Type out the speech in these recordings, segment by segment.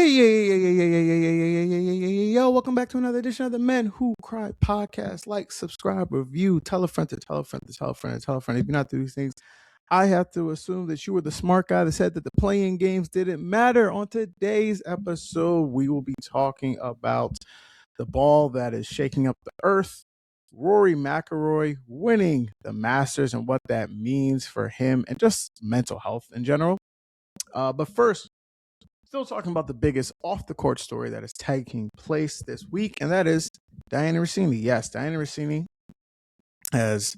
Yo, welcome back to another edition of the Men Who Cry podcast. Like, subscribe, review, tell a friend to tell a friend to tell a friend to tell a friend. If you're not doing these things, I have to assume that you were the smart guy that said that the playing games didn't matter. On today's episode, we will be talking about the ball that is shaking up the earth, Rory McIlroy winning the Masters and what that means for him and just mental health in general. But first, still talking about the biggest off-the-court story that is taking place this week, and that is Diana Racini. Yes, Diana Racini has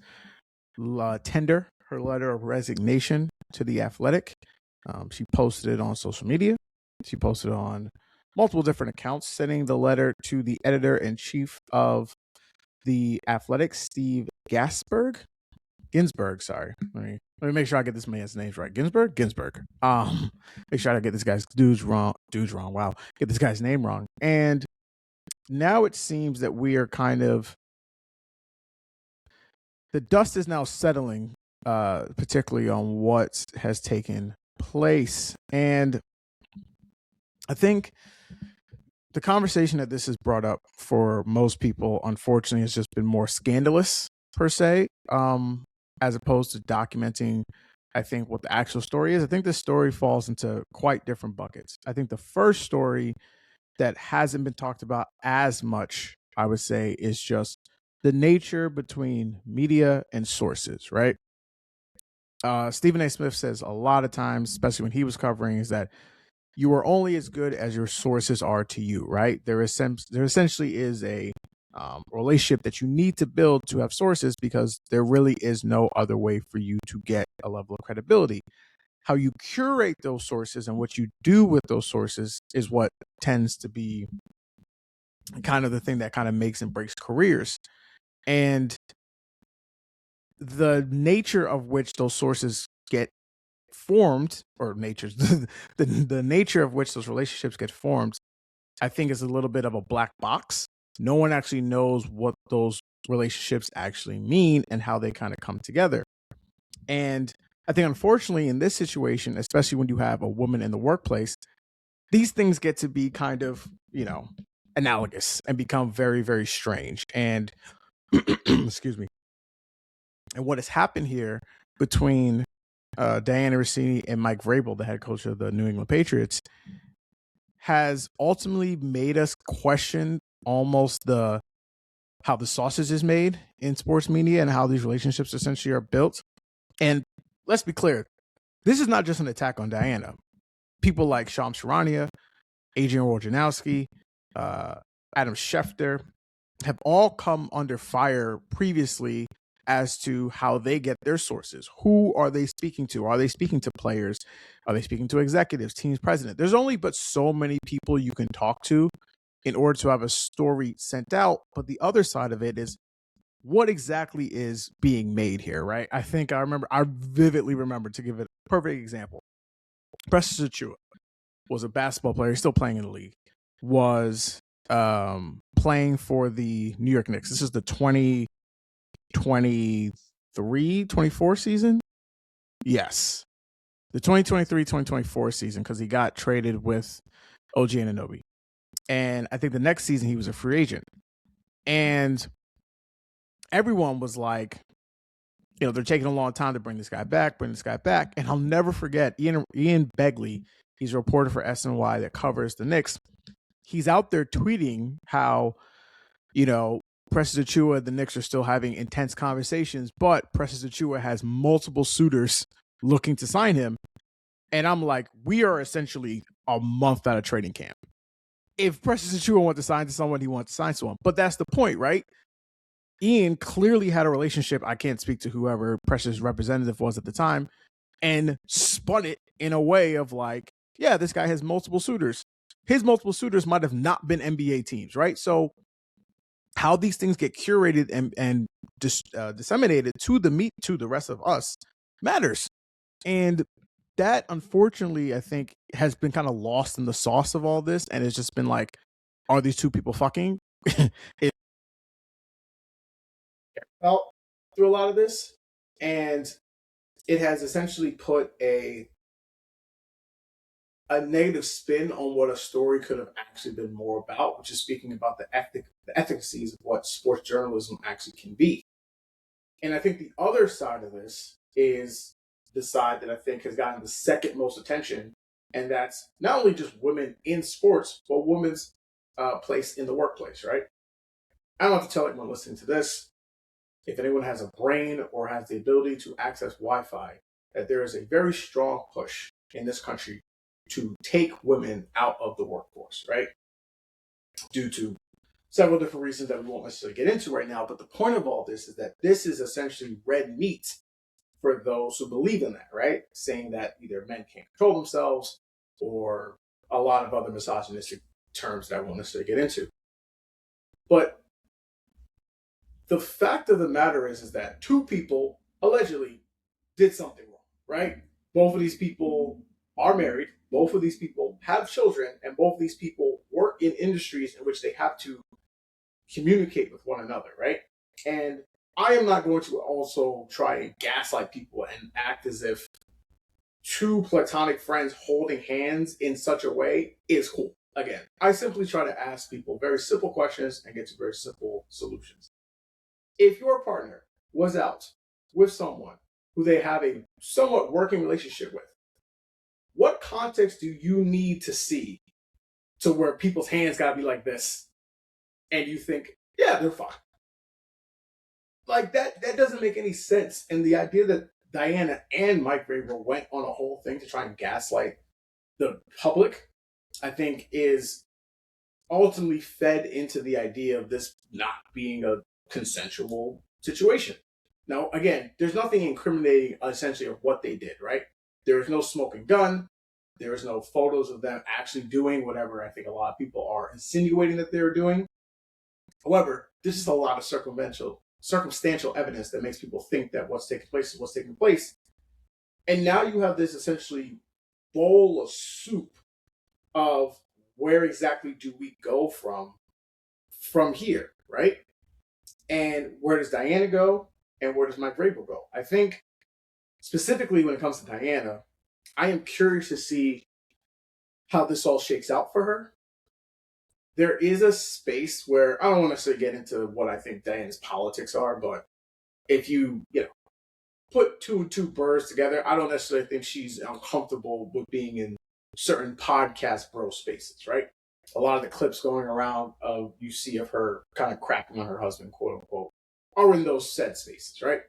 tendered her letter of resignation to The Athletic. She posted it on social media. She posted it on multiple different accounts, sending the letter to the editor-in-chief of The Athletic, Steve Ginsburg. Sorry. Let me make sure I get this man's names right. Ginsburg. Make sure I get this guy's dudes wrong. Wow. Get this guy's name wrong. And now it seems that we are kind of, the dust is now settling, particularly on what has taken place. And I think the conversation that this has brought up for most people, unfortunately, has just been more scandalous per se, as opposed to documenting, I think, what the actual story is. I think this story falls into quite different buckets. I think the first story that hasn't been talked about as much, I would say, is just the nature between media and sources, right? Stephen A. Smith says a lot of times, especially when he was covering, is that you are only as good as your sources are to you, right? There essentially is a relationship that you need to build to have sources, because there really is no other way for you to get a level of credibility. How you curate those sources and what you do with those sources is what tends to be kind of the thing that kind of makes and breaks careers. And the nature of which those sources get formed, or the nature of which those relationships get formed, I think is a little bit of a black box. No one actually knows what those relationships actually mean and how they kind of come together. And I think, unfortunately, in this situation, especially when you have a woman in the workplace, these things get to be kind of, analogous and become very, very strange. And excuse me. And what has happened here between Diana Racini and Mike Vrabel, the head coach of the New England Patriots, has ultimately made us question almost how the sausage is made in sports media and how these relationships essentially are built. And let's be clear, this is not just an attack on Diana. People like Shams Charania, Adrian Wojnarowski, Adam Schefter have all come under fire previously as to how they get their sources. Who are they speaking to? Are they speaking to players? Are they speaking to executives, teams, president? There's only but so many people you can talk to in order to have a story sent out. But the other side of it is, what exactly is being made here, right? I vividly remember, to give it a perfect example, Precious Achiuwa was a basketball player. He's still playing in the league. Was playing for the New York Knicks. This is the 2023-24 season. Yes, the 2023-2024 season, because he got traded with OG Anunoby. And I think the next season he was a free agent. And everyone was like, they're taking a long time to bring this guy back. And I'll never forget Ian Begley. He's a reporter for SNY that covers the Knicks. He's out there tweeting how, Precious Achiuwa, the Knicks are still having intense conversations, but Precious Achiuwa has multiple suitors looking to sign him. And I'm like, we are essentially a month out of training camp. If Precious Achiuwa wants to sign to someone, he wants to sign to someone. But that's the point, right? Ian clearly had a relationship. I can't speak to whoever Precious' representative was at the time, and spun it in a way of like, yeah, this guy has multiple suitors. His multiple suitors might have not been NBA teams, right? So how these things get curated and disseminated to the rest of us matters. And that, unfortunately, I think has been kind of lost in the sauce of all this. And it's just been like, are these two people fucking? Through a lot of this. And it has essentially put a a negative spin on what a story could have actually been more about, which is speaking about the efficacies of what sports journalism actually can be. And I think the other side of this is the side that I think has gotten the second most attention, and that's not only just women in sports, but women's place in the workplace, right? I don't have to tell anyone listening to this, if anyone has a brain or has the ability to access Wi-Fi, that there is a very strong push in this country to take women out of the workforce, right? Due to several different reasons that we won't necessarily get into right now. But the point of all this is that this is essentially red meat for those who believe in that, right? Saying that either men can't control themselves or a lot of other misogynistic terms that I won't necessarily get into. But the fact of the matter is that two people allegedly did something wrong, right? Both of these people are married, both of these people have children, and both of these people work in industries in which they have to communicate with one another, right? And I am not going to also try and gaslight people and act as if two platonic friends holding hands in such a way is cool. Again, I simply try to ask people very simple questions and get to very simple solutions. If your partner was out with someone who they have a somewhat working relationship with, what context do you need to see to where people's hands gotta be like this and you think, yeah, they're fine? Like that doesn't make any sense. And the idea that Diana and Mike Vrabel went on a whole thing to try and gaslight the public, I think is ultimately fed into the idea of this not being a consensual situation. Now, again, there's nothing incriminating essentially of what they did, right? There is no smoking gun. There is no photos of them actually doing whatever I think a lot of people are insinuating that they're doing. However, this is a lot of circumstantial evidence that makes people think that what's taking place is what's taking place. And now you have this essentially bowl of soup of where exactly do we go from here, right? And where does Diana go? And where does Mike Vrabel go? I think specifically when it comes to Diana, I am curious to see how this all shakes out for her. There is a space where I don't want to necessarily get into what I think Diana's politics are, but if you put two and two birds together, I don't necessarily think she's uncomfortable with being in certain podcast bro spaces, right? A lot of the clips going around of you see of her kind of cracking on her husband, quote unquote, are in those said spaces, right?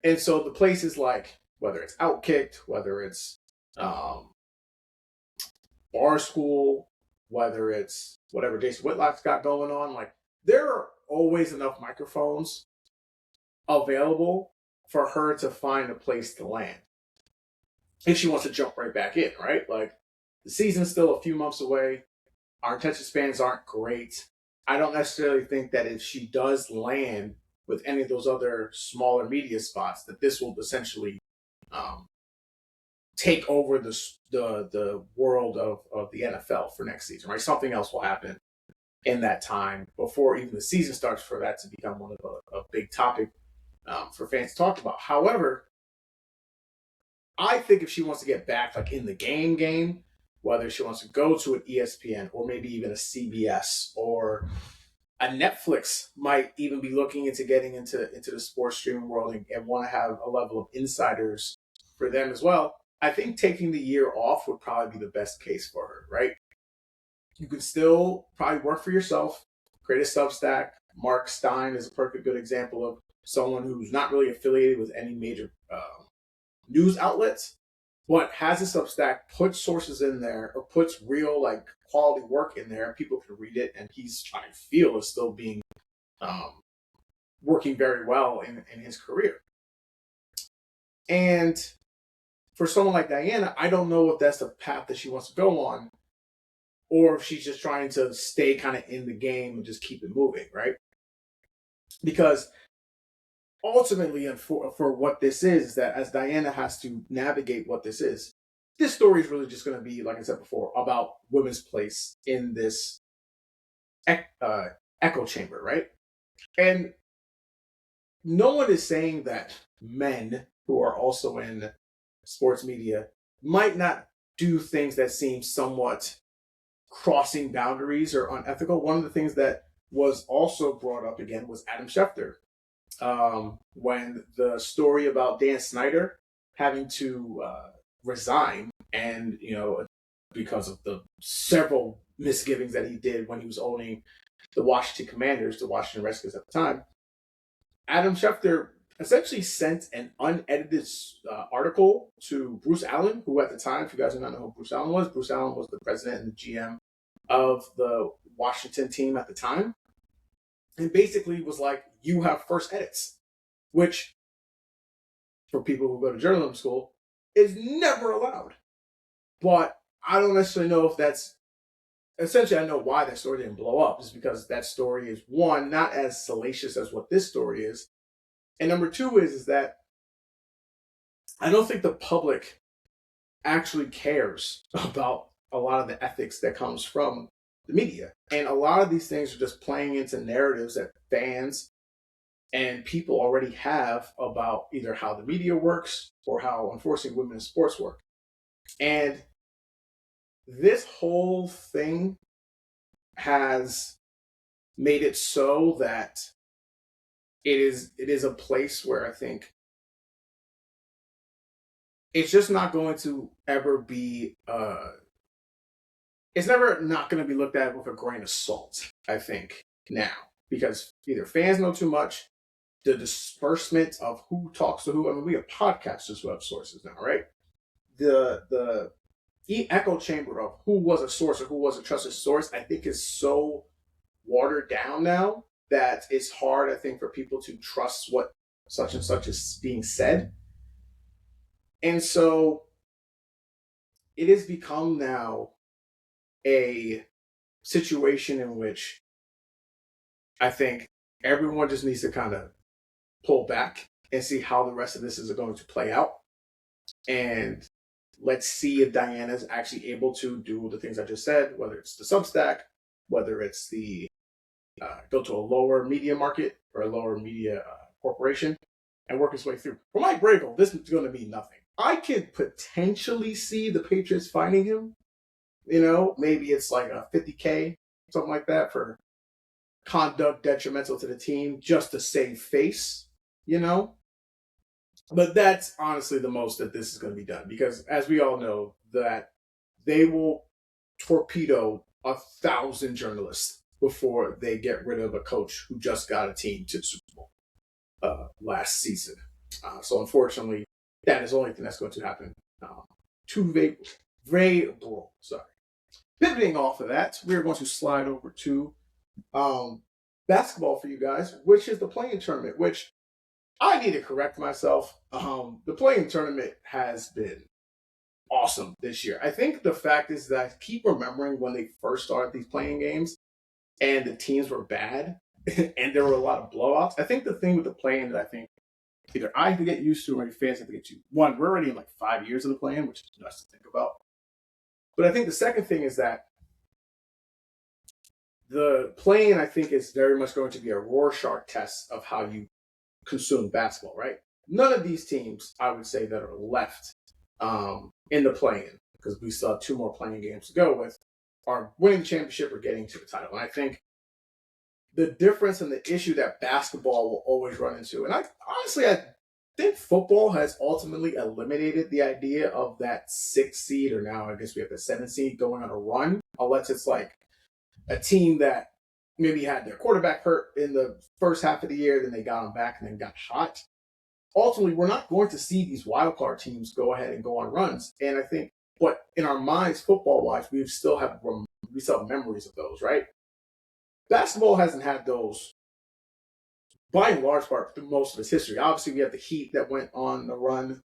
And so the places like whether it's Outkicked, whether it's Bar School, whether it's whatever Jason Whitlock's got going on, like there are always enough microphones available for her to find a place to land if she wants to jump right back in, right? Like the season's still a few months away. Our attention spans aren't great. I don't necessarily think that if she does land with any of those other smaller media spots, that this will essentially take over the world of the NFL for next season, right? Something else will happen in that time before even the season starts for that to become one of a big topic for fans to talk about. However, I think if she wants to get back like in the game, whether she wants to go to an ESPN or maybe even a CBS or a Netflix might even be looking into getting into the sports streaming world and want to have a level of insiders for them as well. I think taking the year off would probably be the best case for her, right? You can still probably work for yourself, create a Substack. Mark Stein is a perfect good example of someone who's not really affiliated with any major news outlets, but has a Substack, puts sources in there, or puts real like quality work in there, and people can read it, and I feel is still being working very well in his career. And for someone like Diana, I don't know if that's the path that she wants to go on, or if she's just trying to stay kind of in the game and just keep it moving, right? Because ultimately, for what this is that as Diana has to navigate what this story is really just going to be, like I said before, about women's place in this echo chamber, right? And no one is saying that men who are also in sports media might not do things that seem somewhat crossing boundaries or unethical. One of the things that was also brought up again was Adam Schefter. When the story about Dan Snyder having to resign, and because of the several misgivings that he did when he was owning the Washington Commanders, the Washington Redskins at the time, Adam Schefter essentially sent an unedited article to Bruce Allen, who at the time, if you guys do not know who Bruce Allen was the president and the GM of the Washington team at the time, and basically was like, you have first edits, which for people who go to journalism school is never allowed. But I don't necessarily know if that's, essentially I know why that story didn't blow up, is because that story is, one, not as salacious as what this story is, and number two is that I don't think the public actually cares about a lot of the ethics that comes from the media. And a lot of these things are just playing into narratives that fans and people already have about either how the media works or how, unfortunately, women in sports work. And this whole thing has made it so that it is a place where I think it's just not going to ever be it's never not going to be looked at with a grain of salt, I think, now, because either fans know too much, the disbursement of who talks to who. I mean, we have podcasters who have sources now, right? The echo chamber of who was a source or who was a trusted source, I think, is so watered down now that it's hard, I think, for people to trust what such and such is being said. And so it has become now a situation in which I think everyone just needs to kind of pull back and see how the rest of this is going to play out. And let's see if Diana's actually able to do the things I just said, whether it's the Substack, whether it's the go to a lower media market or a lower media corporation and work his way through. For Mike Vrabel, this is going to mean nothing. I could potentially see the Patriots finding him. Maybe it's like a $50K, something like that, for conduct detrimental to the team, just to save face, But that's honestly the most that this is going to be done, because as we all know, that they will torpedo 1,000 journalists before they get rid of a coach who just got a team to the Super Bowl last season. So unfortunately, that is the only thing that's going to happen to Vrabel. Sorry. Pivoting off of that, we're going to slide over to basketball for you guys, which is the play-in tournament, which I need to correct myself. The play-in tournament has been awesome this year. I think the fact is that I keep remembering when they first started these play-in games and the teams were bad and there were a lot of blowouts. I think the thing with the play-in that I think either I have to get used to or maybe fans have to get to, one, we're already in like 5 years of the play-in, which is nuts to think about. But I think the second thing is that the play-in, I think, is very much going to be a Rorschach test of how you consume basketball, right? None of these teams, I would say, that are left in the play-in, because we still have 2 more play-in games to go with, are winning the championship or getting to the title. And I think the difference and the issue that basketball will always run into, and I think football has ultimately eliminated the idea of that 6th seed, or now I guess we have the 7th seed, going on a run, unless it's like a team that maybe had their quarterback hurt in the first half of the year, then they got him back and then got hot. Ultimately, we're not going to see these wildcard teams go ahead and go on runs. And I think, but in our minds, football-wise, we still have memories of those, right? Basketball hasn't had those, by and large part, through most of its history. Obviously, we have the Heat that went on a run.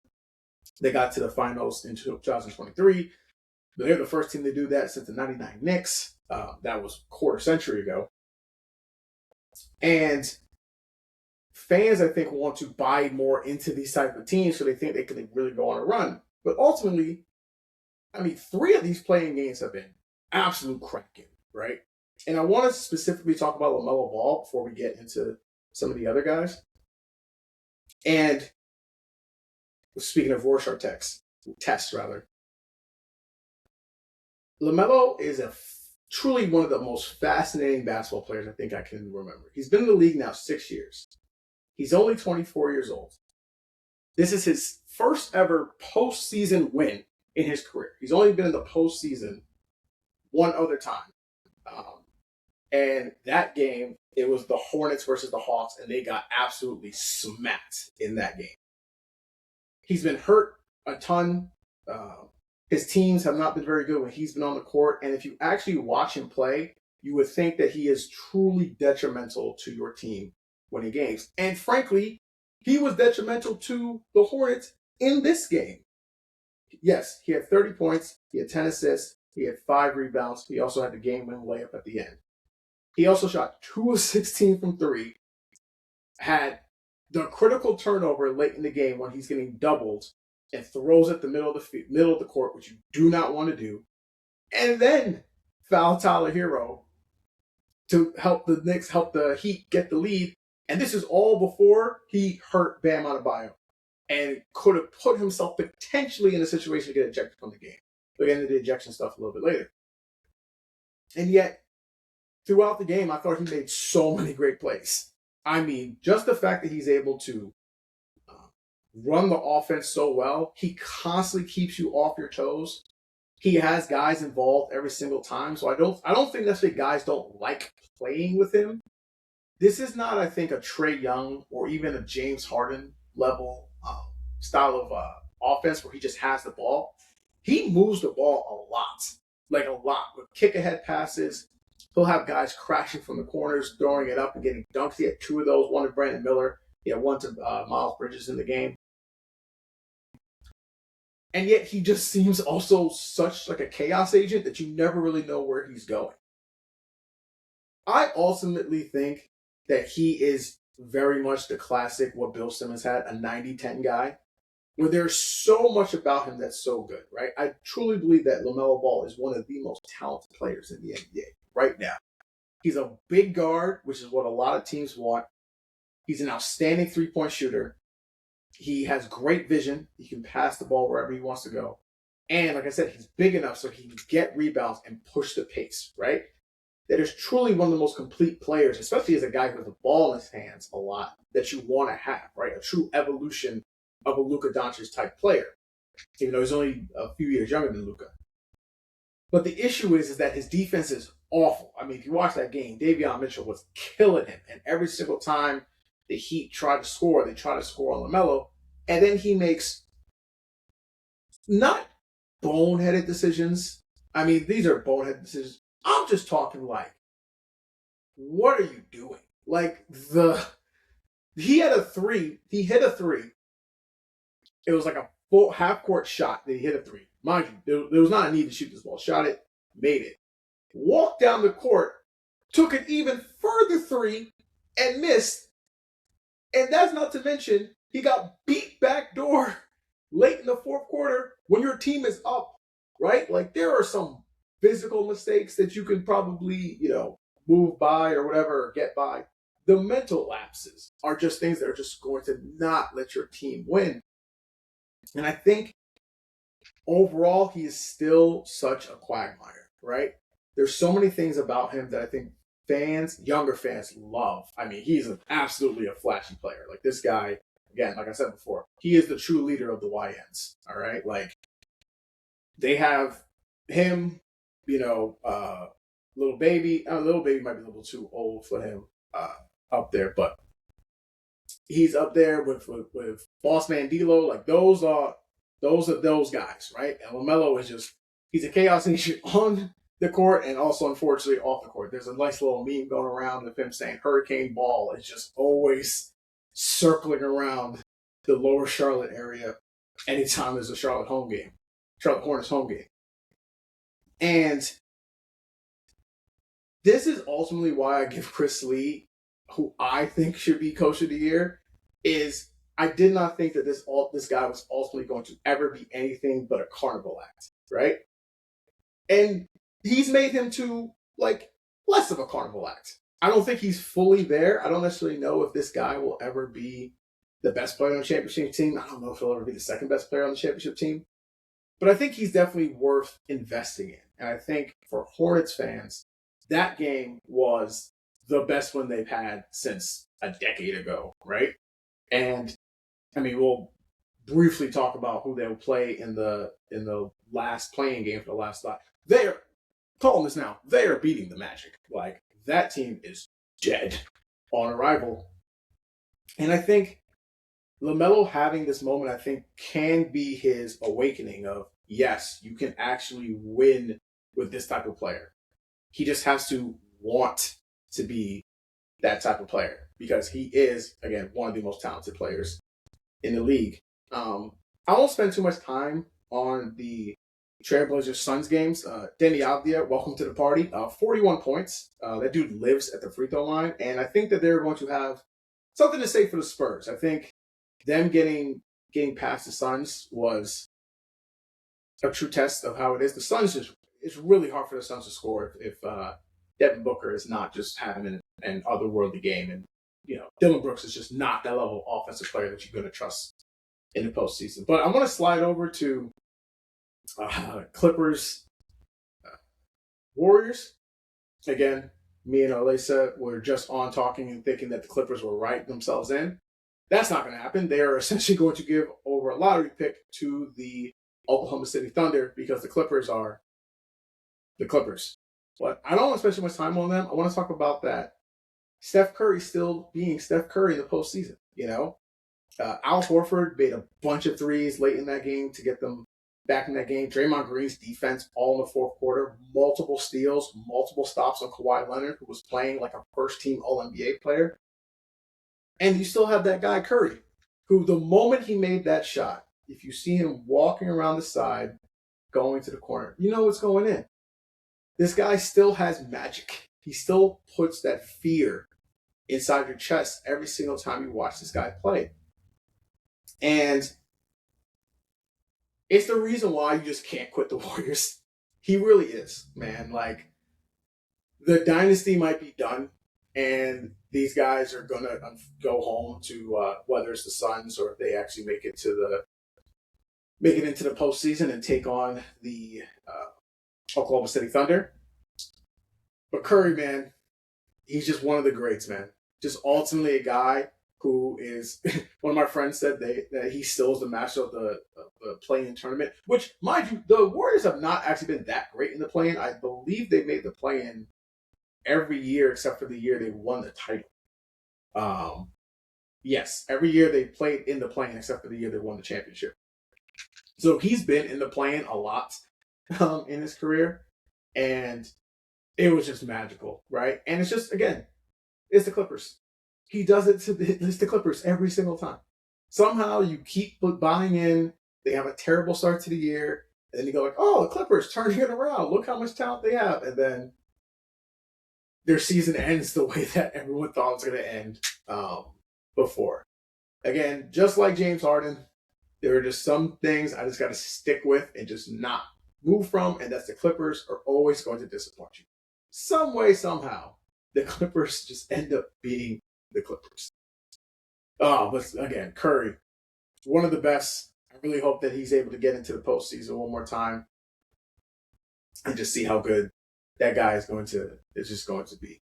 They got to the finals in 2023. They're the first team to do that since the 99 Knicks. That was a quarter century ago. And fans, I think, want to buy more into these type of teams, so they think they can really go on a run. But ultimately, I mean, 3 of these playing games have been absolute cracking, right? And I want to specifically talk about LaMelo Ball before we get into some of the other guys. And speaking of Rorschach tests, LaMelo is truly one of the most fascinating basketball players I think I can remember. He's been in the league now 6 years. He's only 24 years old. This is his first ever postseason win in his career. He's only been in the postseason one other time. And that game, it was the Hornets versus the Hawks, and they got absolutely smacked in that game. He's been hurt a ton. His teams have not been very good when he's been on the court. And if you actually watch him play, you would think that he is truly detrimental to your team winning games. And frankly, he was detrimental to the Hornets in this game. Yes, he had 30 points. He had 10 assists. He had 5 rebounds. He also had the game-winning layup at the end. He also shot 2 of 16 from 3, had the critical turnover late in the game when he's getting doubled and throws at the middle of the court, which you do not want to do, and then foul Tyler Hero to help the Heat get the lead. And this is all before he hurt Bam Adebayo and could have put himself potentially in a situation to get ejected from the game. We'll get into the ejection stuff a little bit later. And yet, throughout the game, I thought he made so many great plays. I mean, just the fact that he's able to run the offense so well, he constantly keeps you off your toes. He has guys involved every single time. So I don't think necessarily guys don't like playing with him. This is not, I think, a Trae Young or even a James Harden level style of offense where he just has the ball. He moves the ball a lot, with kick-ahead passes. He'll have guys crashing from the corners, throwing it up and getting dunked. He had 2 of those, one to Brandon Miller. He had one to Miles Bridges in the game. And yet he just seems also such like a chaos agent that you never really know where he's going. I ultimately think that he is very much the classic what Bill Simmons had, a 90-10 guy, where there's so much about him that's so good, right? I truly believe that LaMelo Ball is one of the most talented players in the NBA right now. He's a big guard, which is what a lot of teams want. He's an outstanding 3-point shooter. He has great vision. He can pass the ball wherever he wants to go. And like I said, he's big enough so he can get rebounds and push the pace, right? That is truly one of the most complete players, especially as a guy who has the ball in his hands a lot, that you want to have, right? A true evolution of a Luka Doncic type player, even though he's only a few years younger than Luka. But the issue is that his defense is awful. I mean, if you watch that game, Davion Mitchell was killing him. And every single time the Heat try to score, they try to score on LaMelo. And then he makes not boneheaded decisions. I mean, these are boneheaded decisions. I'm just talking like, what are you doing? Like he hit a three. It was like a full half-court shot that he hit a 3. Mind you, there was not a need to shoot this ball. Shot it, made it. Walked down the court, took an even further 3, and missed. And that's not to mention, he got beat backdoor late in the 4th quarter when your team is up, right? Like, there are some physical mistakes that you can probably, move by or whatever, or get by. The mental lapses are just things that are just going to not let your team win. And I think overall, he is still such a quagmire, right? There's so many things about him that I think younger fans love. I mean, he's absolutely a flashy player. Like this guy, again, like I said before, he is the true leader of the YNs, all right? Like they have him, Little Baby. Little Baby might be a little too old for him up there, but he's up there with Boss Man D'Lo. Like those are those guys, right? And LaMelo is he's a chaos agent on the court and also unfortunately off the court. There's a nice little meme going around of him saying Hurricane Ball is just always circling around the lower Charlotte area anytime there's a Charlotte Hornets home game. And this is ultimately why I give Chris Lee, who I think should be Coach of the Year, is I did not think that this guy was ultimately going to ever be anything but a carnival act, right? And he's made him to less of a carnival act. I don't think he's fully there. I don't necessarily know if this guy will ever be the best player on the championship team. I don't know if he'll ever be the second best player on the championship team. But I think he's definitely worth investing in, And I think for Hornets fans, that game was the best one they've had since a decade ago, right? And I mean, we'll briefly talk about who they'll play in the last playing game for the last spot. They're calling this now. They are beating the Magic. Like that team is dead on arrival. And I think LaMelo having this moment, I think, can be his awakening of, yes, you can actually win with this type of player. He just has to want to be that type of player because he is, again, one of the most talented players in the league. I won't spend too much time on the Trailblazers Suns games. Denny Avdia, welcome to the party. 41 points. That dude lives at the free throw line, and I think that they're going to have something to say for the Spurs. I think them getting past the Suns was a true test of how it is. The Suns it's really hard for the Suns to score if Devin Booker is not just having an otherworldly game, and Dylan Brooks is just not that level of offensive player that you're going to trust in the postseason. But I want to slide over to Clippers Warriors. Again, me and Alyssa were just on talking and thinking that the Clippers will write themselves in. That's not going to happen. They are essentially going to give over a lottery pick to the Oklahoma City Thunder because the Clippers are the Clippers. But I don't want to spend too much time on them. I want to talk about that Steph Curry still being Steph Curry in the postseason. Al Horford made a bunch of threes late in that game to get them back in that game. Draymond Green's defense all in the fourth quarter, multiple steals, multiple stops on Kawhi Leonard, who was playing like a first-team All-NBA player. And you still have that guy Curry, who the moment he made that shot, if you see him walking around the side, going to the corner, you know what's going in. This guy still has magic. He still puts that fear inside your chest every single time you watch this guy play. And it's the reason why you just can't quit the Warriors. He really is, man. Like, the dynasty might be done, and these guys are going to go home to whether it's the Suns or if they actually make it into the postseason and take on the Oklahoma City Thunder. But Curry, man, he's just one of the greats, man. Just ultimately a guy who is, one of my friends said that he still is the master of the play-in tournament, which, mind you, the Warriors have not actually been that great in the play-in. I believe they made the play-in every year except for the year they won the title. Yes, every year they played in the play-in except for the year they won the championship. So he's been in the play-in a lot in his career, and it was just magical, right? And it's just, again, it's the Clippers. He does it it's the Clippers every single time. Somehow you keep buying in. They have a terrible start to the year, and then you go like, oh, the Clippers turning it around. Look how much talent they have. And then their season ends the way that everyone thought it was going to end before. Again, just like James Harden, there are just some things I just got to stick with and just not move from, and that's the Clippers are always going to disappoint you. Some way, somehow, the Clippers just end up beating the Clippers. Oh, but again, Curry, one of the best. I really hope that he's able to get into the postseason one more time and just see how good that guy is just going to be.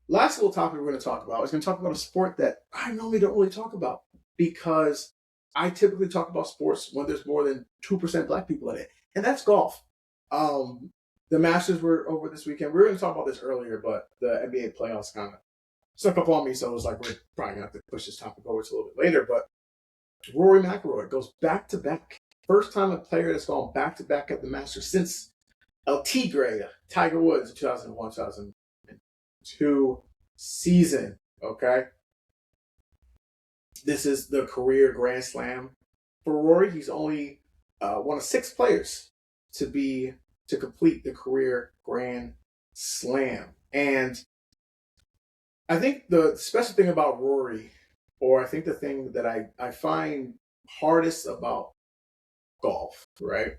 Last little topic we're going to talk about is going to talk about a sport that I normally don't really talk about because I typically talk about sports when there's more than 2% black people in it, and that's golf. The Masters were over this weekend. We were going to talk about this earlier, but the NBA playoffs kind of snuck up on me, so it was like we're probably going to have to push this topic over to a little bit later. But Rory McIlroy goes back-to-back. First time a player that's gone back-to-back at the Masters since El Tigre, Tiger Woods, 2001-2002 season, okay? This is the career Grand Slam. For Rory, he's only one of 6 players to complete the career Grand Slam. And I think the special thing about Rory, or I think the thing that I find hardest about golf, right?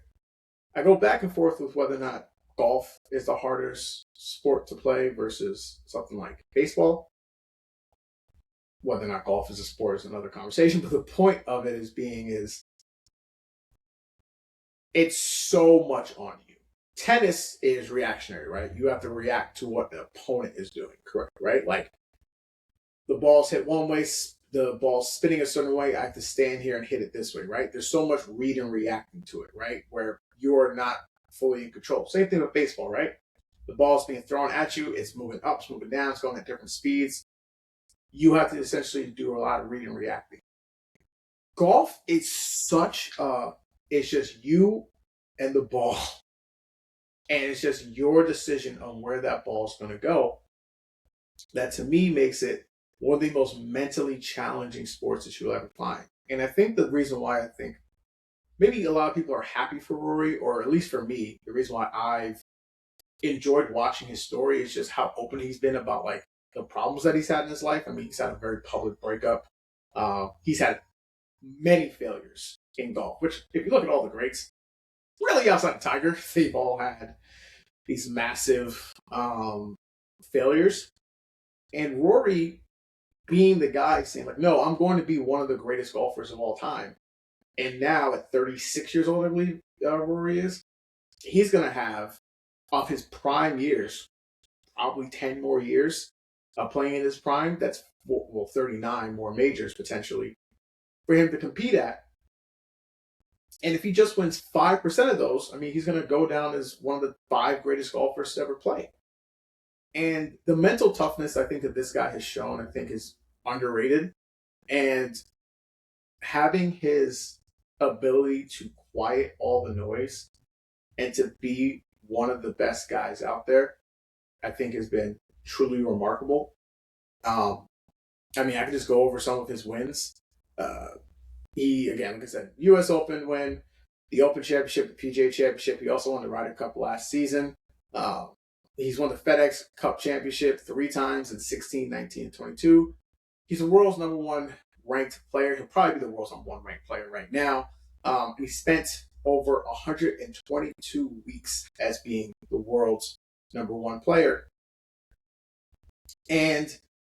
I go back and forth with whether or not golf is the hardest sport to play versus something like baseball. Whether or not golf is a sport is another conversation, but the point of it is it's so much on you. tennis is reactionary, right? You have to react to what the opponent is doing, correct, right? Like the ball's hit one way, the ball's spinning a certain way. I have to stand here and hit it this way, right? There's so much read and reacting to it, right? Where you're not fully in control. Same thing with baseball, right? The ball's being thrown at you. It's moving up, it's moving down, it's going at different speeds. You have to essentially do a lot of reading and reacting. Golf is it's just you and the ball. And it's just your decision on where that ball is going to go. That to me makes it one of the most mentally challenging sports that you'll ever find. And I think the reason why I think maybe a lot of people are happy for Rory, or at least for me, the reason why I've enjoyed watching his story is just how open he's been about like the problems that he's had in his life. I mean, he's had a very public breakup. He's had many failures in golf, which if you look at all the greats, really outside of Tiger, they've all had these massive failures. And Rory being the guy saying like, no, I'm going to be one of the greatest golfers of all time. And now at 36 years old, I believe Rory is, he's going to have, of his prime years, probably 10 more years playing in his prime. That's, 39 more majors potentially for him to compete at. And if he just wins 5% of those, I mean, he's going to go down as one of the 5 greatest golfers to ever play. And the mental toughness I think that this guy has shown, I think is underrated. And having his ability to quiet all the noise and to be one of the best guys out there, I think has been truly remarkable. I mean, I could just go over some of his wins. He, again, like I said, U.S. Open win, the Open Championship, the PGA Championship. He also won the Ryder Cup last season. He's won the FedEx Cup Championship 3 times in 16, 19, and 22. He's the world's number 1 ranked player. He'll probably be the world's number 1 ranked player right now. And he spent over 122 weeks as being the world's number 1 player. And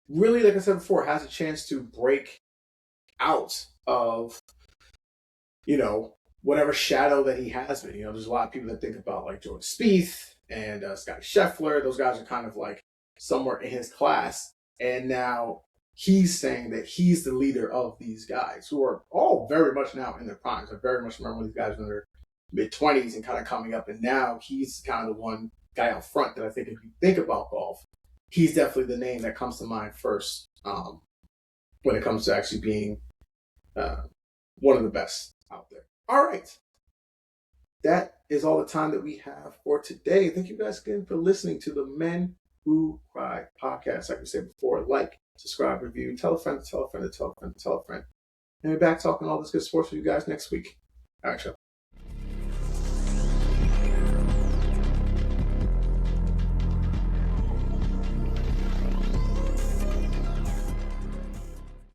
really, like I said before, has a chance to break out of, whatever shadow that he has been. There's a lot of people that think about like Jordan Spieth and Scottie Scheffler. Those guys are kind of like somewhere in his class. And now he's saying that he's the leader of these guys who are all very much now in their primes. I very much remember when these guys were in their mid-20s and kind of coming up. And now he's kind of the one guy out front that I think if you think about golf, he's definitely the name that comes to mind first when it comes to actually being one of the best out there. All right. That is all the time that we have for today. Thank you guys again for listening to the Men Who Cry podcast. Like I said before, like, subscribe, review, tell a friend, tell a friend, tell a friend, tell a friend. And we're back talking all this good sports with you guys next week. All right, y'all.